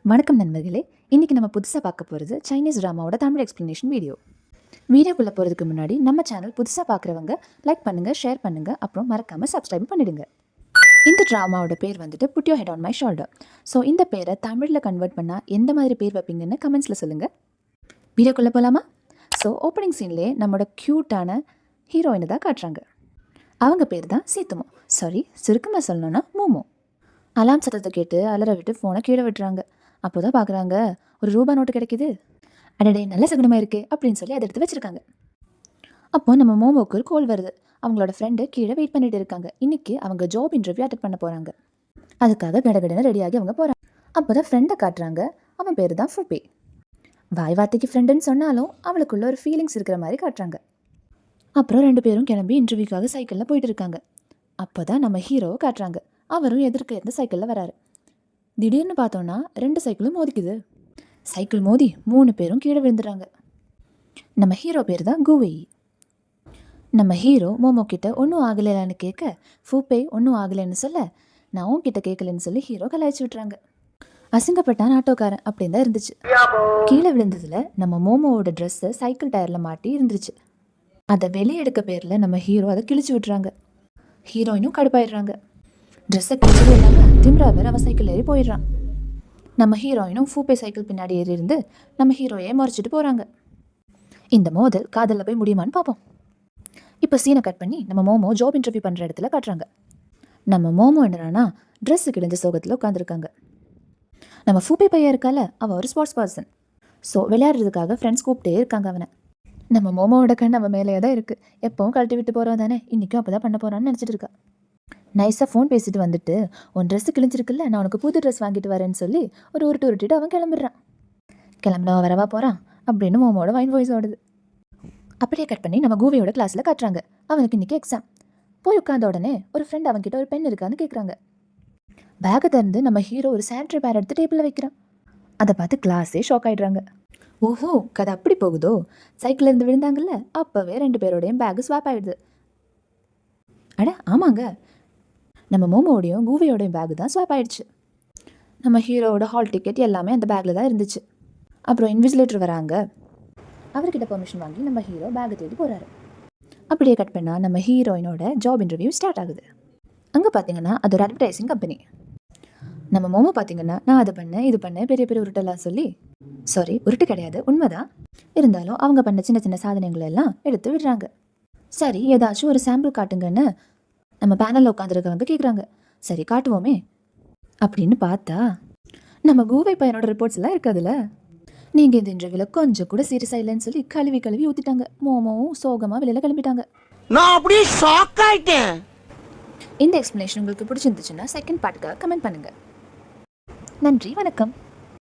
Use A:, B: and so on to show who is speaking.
A: வணக்கம் நண்பர்களே. இன்றைக்கி நம்ம புதுசாக பார்க்க போகிறது சைனீஸ் ட்ராமாவோட தமிழ் எக்ஸ்ப்ளனேஷன் வீடியோக்குள்ளே போகிறதுக்கு முன்னாடி நம்ம சேனல் புதுசாக பார்க்குறவங்க லைக் பண்ணுங்கள், ஷேர் பண்ணுங்கள், அப்புறம் மறக்காமல் சப்ஸ்கிரைப் பண்ணிடுங்க. இந்த ட்ராமாவோட பேர் வந்துட்டு put your head on my shoulder. So இந்த பேரை தமிழில் கன்வெர்ட் பண்ணால் எந்த மாதிரி பேர் வைப்பீங்கன்னு கமெண்ட்ஸில் சொல்லுங்கள். வீடியோக்குள்ளே போகலாமா? ஸோ ஓப்பனிங் சீன்லேயே நம்மளோட க்யூட்டான ஹீரோயினை தான் காட்டுறாங்க. அவங்க பேர் தான் சீத்துமோ, சுருக்கமாக சொல்லணுன்னா மோமோ. அலாம் சத்தத்தை கேட்டு அலற விட்டு ஃபோனை கீழே விட்டுறாங்க. அப்போ தான் பார்க்குறாங்க, ஒரு ரூபா நோட்டு கிடைக்கிது. அடடே, நல்ல சகுனமாக இருக்குது அப்படின்னு சொல்லி அதை எடுத்து வச்சுருக்காங்க. அப்போ நம்ம மோமோக்கு ஒரு கோல் வருது. அவங்களோட ஃப்ரெண்டு கீழே வெயிட் பண்ணிட்டு இருக்காங்க. இன்றைக்கி அவங்க ஜாப் இன்டர்வியூ அட்டென்ட் பண்ண போகிறாங்க. அதுக்காக கடகடன்னு ரெடியாகி அவங்க போகிறாங்க. அப்போ தான் ஃப்ரெண்டை காட்டுறாங்க. அவன் பேர் தான் ஃபுபே. வாய் வார்த்தைக்கு ஃப்ரெண்டுன்னு சொன்னாலும் அவளுக்குள்ள ஒரு ஃபீலிங்ஸ் இருக்கிற மாதிரி காட்டுறாங்க. அப்புறம் 2 பேரும் கிளம்பி இன்டர்வியூக்காக சைக்கிளில் போயிட்டு இருக்காங்க. அப்போ தான் நம்ம ஹீரோவை காட்டுறாங்க. அவரும் எதிர்க்க இருந்து சைக்கிளில் வராரு. திடீர்னு பார்த்தோன்னா 2 சைக்கிளும் மோதிக்குது. சைக்கிள் மோதி 3 பேரும் கீழே விழுந்துடுறாங்க. நம்ம ஹீரோ பேர் தான் குவேயி. நம்ம ஹீரோ மோமோ கிட்ட ஒன்றும் ஆகலைன்னு கேட்க, ஃபூபே ஒன்றும் ஆகலைன்னு சொல்ல, நான் உன்கிட்ட கேட்கலன்னு சொல்லி ஹீரோ கலாய்ச்சி விட்டுறாங்க. அசிங்கப்பட்டான் ஆட்டோக்காரன் அப்படின்னு தான் இருந்துச்சு. கீழே விழுந்ததில் நம்ம மோமோவோட ட்ரெஸ்ஸை சைக்கிள் டயரில் மாட்டி இருந்துச்சு. அதை வெளியே எடுக்க பேரில் நம்ம ஹீரோ அதை கிழிச்சு விட்டுறாங்க. ஹீரோயினும் கடுப்பாயிடுறாங்க. ட்ரெஸ்ஸை கிழிச்சது இல்லாமல் திம்ரா வேறு அவன் சைக்கிள் ஏறி போயிடுறான். நம்ம ஹீரோயினும் ஃபூபே சைக்கிள் பின்னாடி ஏறி இருந்து நம்ம ஹீரோயை முறைச்சிட்டு போகிறாங்க. இந்த மோதல் காதலில் போய் முடியுமான்னு பார்ப்போம். இப்போ சீனை கட் பண்ணி நம்ம மோமோ ஜாப் இன்டர்வியூ பண்ணுற இடத்துல காட்டுறாங்க. நம்ம மோமோ என்னன்னா ட்ரெஸ்ஸு கிழிஞ்ச சோகத்தில் உட்காந்துருக்காங்க. நம்ம ஃபூபே பையன் இருக்கால, அவன் ஒரு ஸ்போர்ட்ஸ் பர்சன். ஸோ விளையாடுறதுக்காக ஃப்ரெண்ட்ஸ் கூப்பிட்டே இருக்காங்க அவனை. நம்ம மோமோவோட கண் அவன் மேலேயே தான் இருக்குது. எப்பவும் கழட்டி விட்டு போகிறோம் தானே, இன்றைக்கும் அப்போ தான் பண்ண போகிறான்னு நினச்சிட்டு இருக்கா. நைஸாக ஃபோன் பேசிட்டு வந்துட்டு, உன் ட்ரெஸ்ஸு கிழிஞ்சிருக்குல்ல, நான் உனக்கு புது ட்ரெஸ் வாங்கிட்டு வரேன்னு சொல்லி ஒரு உருட்டிட்டு அவன் கிளம்பிடுறான். கிளம்பினவன் வரவா போகிறான் அப்படின்னு மோமோட வைன் வாய்ஸ் ஓடுது. அப்படியே கட் பண்ணி நம்ம கூவியோட கிளாஸில் காட்டுறாங்க. அவனுக்கு இன்றைக்கி எக்ஸாம். போய் உட்காந்த உடனே ஒரு ஃப்ரெண்ட் அவன்கிட்ட ஒரு பென் இருக்கான்னு கேட்குறாங்க. பேக்கை திறந்து நம்ம ஹீரோ ஒரு சானிட்ரி பேட் எடுத்து டேபிளில் வைக்கிறான். அதை பார்த்து கிளாஸே ஷாக் ஆகிடுறாங்க. ஓஹோ, கதை அப்படி போகுதோ. சைக்கிளில் இருந்து விழுந்தாங்கல்ல, அப்போவே 2 பேரோடையும் பேக்கு ஸ்வாப் ஆகிடுது. அட ஆமாங்க, நம்ம மோமோடையும் கூவியோடையும் பேக்கு தான் ஸ்வாப் ஆகிடுச்சு. நம்ம ஹீரோவோட ஹால் டிக்கெட் எல்லாமே அந்த பேக்கில் தான் இருந்துச்சு. அப்புறம் இன்விஜிலேட்டர் வராங்க. அவர்கிட்ட பெர்மிஷன் வாங்கி நம்ம ஹீரோ பேக்கை தேடி போகிறாரு. அப்படியே கட் பண்ணால் நம்ம ஹீரோயினோட ஜாப் இன்டர்வியூ ஸ்டார்ட் ஆகுது. அங்கே பார்த்தீங்கன்னா அது ஒரு அட்வர்டைசிங் கம்பெனி. நம்ம மோமோ பார்த்தீங்கன்னா, நான் அதை பண்ணேன் இது பண்ணேன் பெரிய பெரிய உருட்டெல்லாம் சொல்லி, உருட்டு கிடையாது, உண்மைதான். இருந்தாலும் அவங்க பண்ண சின்ன சின்ன சாதனைகளை எல்லாம் எடுத்து விடுறாங்க. சரி, ஏதாச்சும் ஒரு சாம்பிள் காட்டுங்கன்னு நம்ம பேனலில் உட்காந்துருக்கவங்க கேட்குறாங்க. சரி காட்டுவோமே அப்படின்னு பார்த்தா நம்ம கூவை பையனோட ரிப்போர்ட்ஸ் எல்லாம் இருக்காதுல்ல. நீங்கள் இந்த இன்டர்வியூவில் கொஞ்சம் கூட சீரியஸாக இல்லைன்னு சொல்லி கழுவி ஊற்றிட்டாங்க. மோமோவும் சோகமாக வெளியில் கிளம்பிட்டாங்க. நான் அப்படியே ஷாக் ஆகிட்டேன். இந்த எக்ஸ்ப்ளனேஷன் உங்களுக்கு பிடிச்சிருந்துச்சுன்னா செகண்ட் பார்ட்டுக்காக கமெண்ட் பண்ணுங்கள். நன்றி, வணக்கம்.